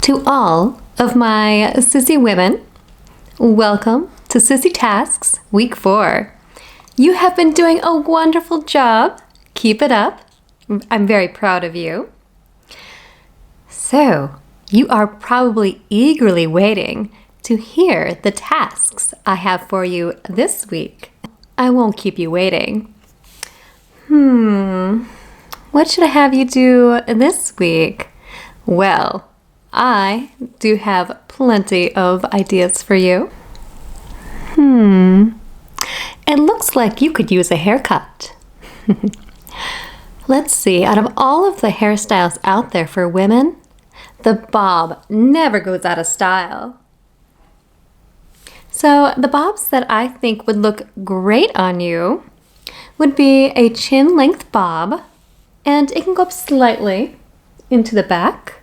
To all of my sissy women, welcome to Sissy Tasks Week 4. You have been doing a wonderful job. Keep it up. I'm very proud of you. So, you are probably eagerly waiting to hear the tasks I have for you this week. I won't keep you waiting. What should I have you do this week? Well, I do have plenty of ideas for you. It looks like you could use a haircut. Let's see, out of all of the hairstyles out there for women, the bob never goes out of style. So the bobs that I think would look great on you would be a chin length bob, and it can go up slightly into the back.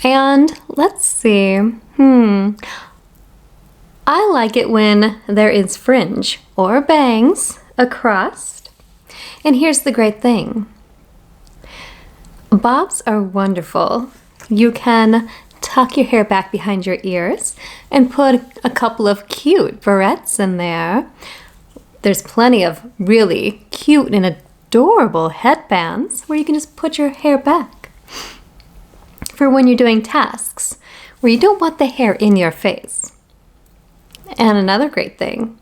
And let's see, I like it when there is fringe or bangs across. And here's the great thing. Bobs are wonderful. You can tuck your hair back behind your ears and put a couple of cute barrettes in there. There's plenty of really cute and adorable headbands where you can just put your hair back for when you're doing tasks where you don't want the hair in your face. And another great thing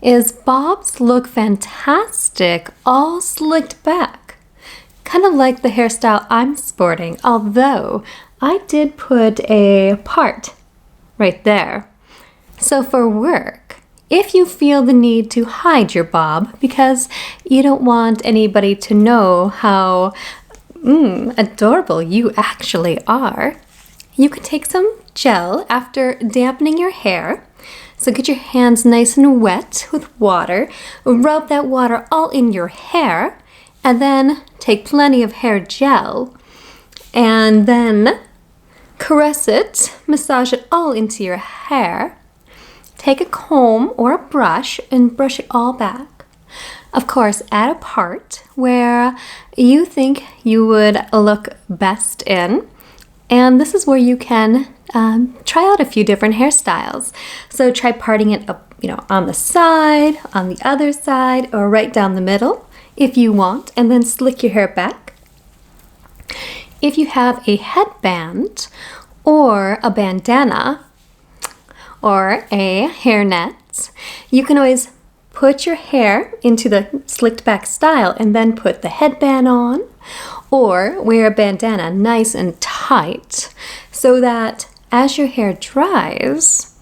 is bobs look fantastic all slicked back, kind of like the hairstyle I'm sporting, although I did put a part right there. So for work, if you feel the need to hide your bob because you don't want anybody to know how adorable you actually are, you can take some gel after dampening your hair. So get your hands nice and wet with water, rub that water all in your hair, and then take plenty of hair gel and then caress it, massage it all into your hair. Take a comb or a brush and brush it all back. Of course, add a part where you think you would look best in. And this is where you can try out a few different hairstyles. So try parting it up, on the side, on the other side, or right down the middle if you want, and then slick your hair back. If you have a headband or a bandana or a hairnet, you can always put your hair into the slicked back style and then put the headband on, or wear a bandana nice and tight so that as your hair dries,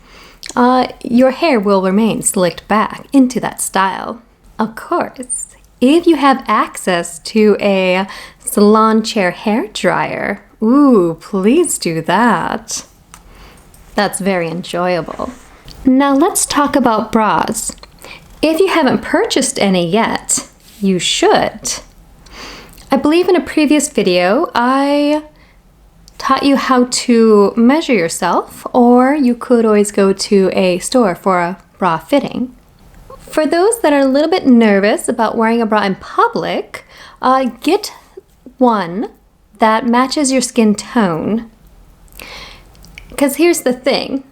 your hair will remain slicked back into that style. Of course, if you have access to a salon chair hair dryer, please do that. That's very enjoyable. Now let's talk about bras. If you haven't purchased any yet, you should. I believe in a previous video, I taught you how to measure yourself, or you could always go to a store for a bra fitting. For those that are a little bit nervous about wearing a bra in public, get one that matches your skin tone. Because here's the thing.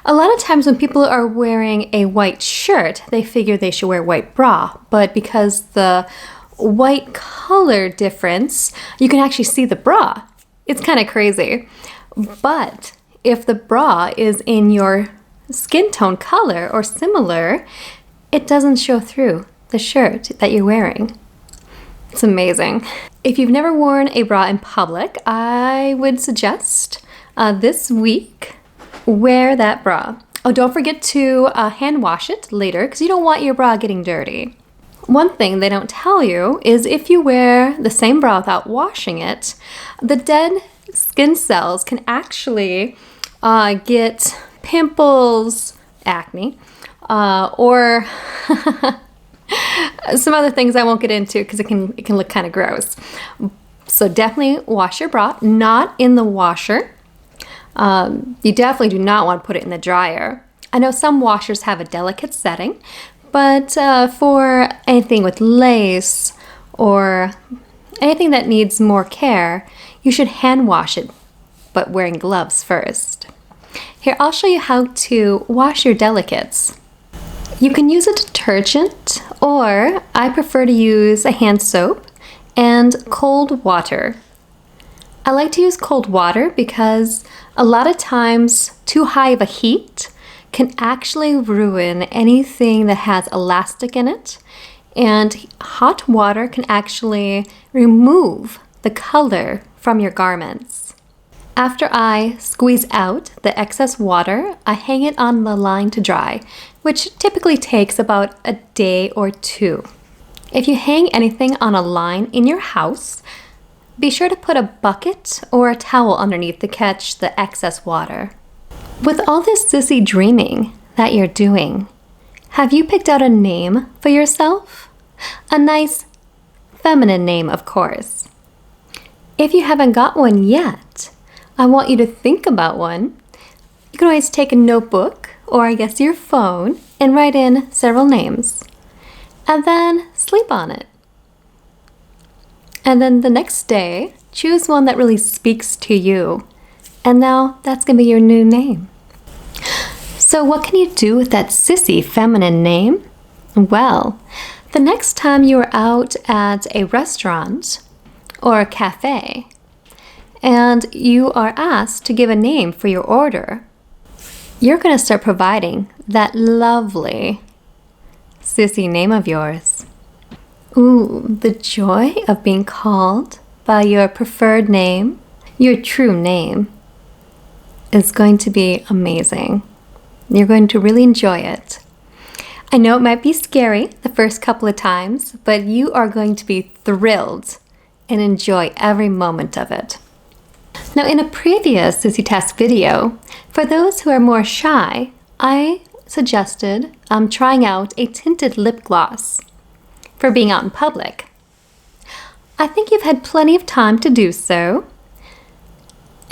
A lot of times when people are wearing a white shirt, they figure they should wear a white bra, but because the white color difference, you can actually see the bra. It's kind of crazy. But if the bra is in your skin tone color or similar, it doesn't show through the shirt that you're wearing. It's amazing. If you've never worn a bra in public, I would suggest this week, wear that bra. Oh, don't forget to hand wash it later because you don't want your bra getting dirty. One thing they don't tell you is if you wear the same bra without washing it, the dead skin cells can actually get pimples, acne, or some other things I won't get into because it can look kind of gross. So definitely wash your bra, not in the washer. You definitely do not want to put it in the dryer. I know some washers have a delicate setting, but for anything with lace or anything that needs more care, you should hand wash it but wearing gloves first. Here, I'll show you how to wash your delicates. You can use a detergent, or I prefer to use a hand soap and cold water. I like to use cold water because a lot of times too high of a heat can actually ruin anything that has elastic in it, and hot water can actually remove the color from your garments. After I squeeze out the excess water, I hang it on the line to dry, which typically takes about a day or two. If you hang anything on a line in your house, be sure to put a bucket or a towel underneath to catch the excess water. With all this sissy dreaming that you're doing, have you picked out a name for yourself? A nice feminine name, of course. If you haven't got one yet, I want you to think about one. You can always take a notebook or I guess your phone and write in several names and then sleep on it. And then the next day, choose one that really speaks to you. And now that's gonna be your new name. So what can you do with that sissy feminine name? Well, the next time you are out at a restaurant or a cafe and you are asked to give a name for your order, you're gonna start providing that lovely sissy name of yours. Ooh, the joy of being called by your preferred name, your true name, is going to be amazing. You're going to really enjoy it. I know it might be scary the first couple of times, but you are going to be thrilled and enjoy every moment of it. Now, in a previous Sissy Task video, for those who are more shy, I suggested trying out a tinted lip gloss for being out in public. I think you've had plenty of time to do so,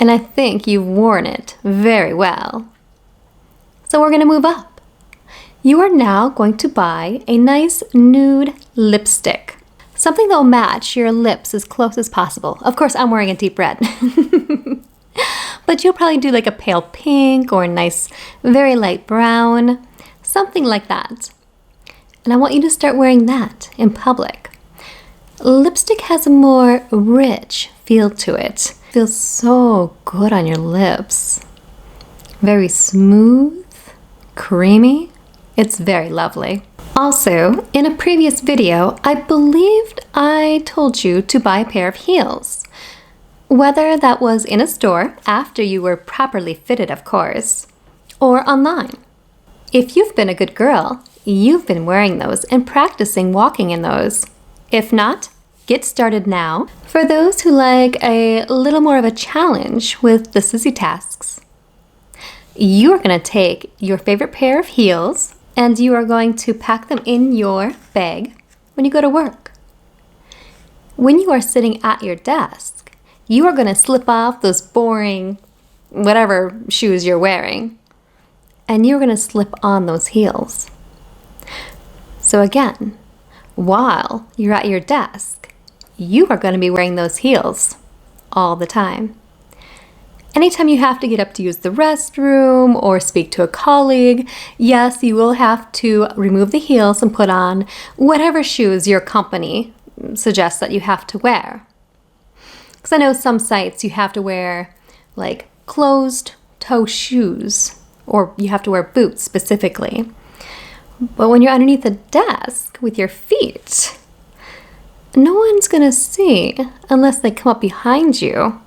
and I think you've worn it very well. So we're going to move up. You are now going to buy a nice nude lipstick, something that will match your lips as close as possible. Of course, I'm wearing a deep red. But you'll probably do like a pale pink or a nice, very light brown, something like that. And I want you to start wearing that in public. Lipstick has a more rich feel to it. It feels so good on your lips. Very smooth, creamy. It's very lovely. Also, in a previous video, I believed I told you to buy a pair of heels. Whether that was in a store, after you were properly fitted, of course, or online. If you've been a good girl, you've been wearing those and practicing walking in those. If not, get started now. For those who like a little more of a challenge with the Sissy Tasks, you are going to take your favorite pair of heels and you are going to pack them in your bag when you go to work. When you are sitting at your desk, you are going to slip off those boring whatever shoes you're wearing and you're going to slip on those heels. So again, while you're at your desk, you are going to be wearing those heels all the time. Anytime you have to get up to use the restroom or speak to a colleague, yes, you will have to remove the heels and put on whatever shoes your company suggests that you have to wear. Because I know some sites you have to wear like closed toe shoes or you have to wear boots specifically. But when you're underneath the desk with your feet, no one's gonna see unless they come up behind you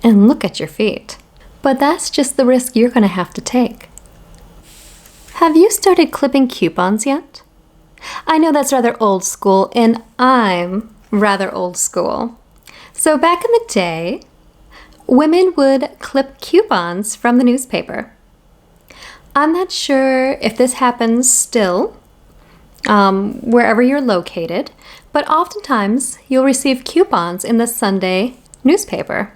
and look at your feet. But that's just the risk you're gonna have to take. Have you started clipping coupons yet? I know that's rather old school, and I'm rather old school. So back in the day, women would clip coupons from the newspaper. I'm not sure if this happens still, wherever you're located, but oftentimes you'll receive coupons in the Sunday newspaper.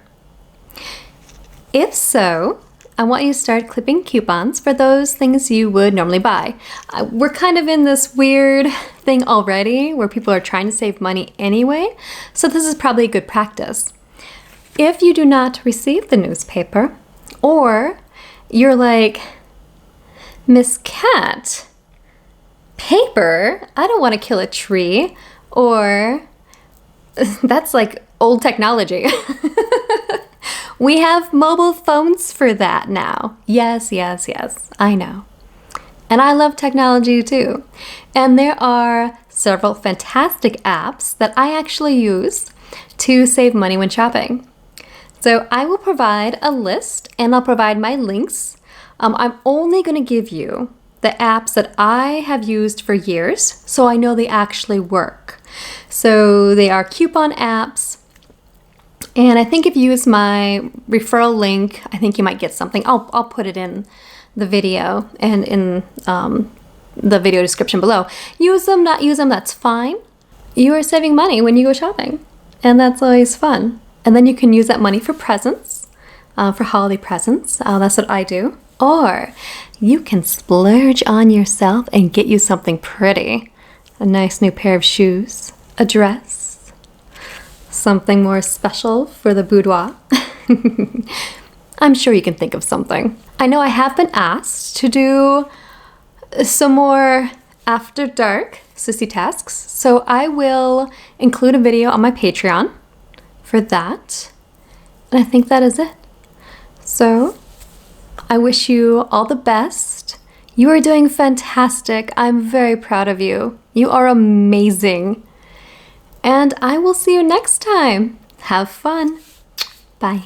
If so, I want you to start clipping coupons for those things you would normally buy. We're kind of in this weird thing already where people are trying to save money anyway, so this is probably a good practice. If you do not receive the newspaper, or you're like, Miss Cat, paper? I don't want to kill a tree. Or that's like old technology. We have mobile phones for that now. Yes, yes, yes, I know. And I love technology too. And there are several fantastic apps that I actually use to save money when shopping. So I will provide a list and I'll provide my links. I'm only going to give you the apps that I have used for years, so I know they actually work. So they are coupon apps. And I think if you use my referral link, I think you might get something. I'll put it in the video and in the video description below. Use them, not use them, that's fine. You are saving money when you go shopping, and that's always fun. And then you can use that money for presents, for holiday presents. That's what I do. Or you can splurge on yourself and get you something pretty. A nice new pair of shoes, a dress, something more special for the boudoir. I'm sure you can think of something. I know I have been asked to do some more after dark Sissy Tasks, so I will include a video on my Patreon for that. And I think that is it. So I wish you all the best. You are doing fantastic. I'm very proud of you. You are amazing. And I will see you next time. Have fun. Bye.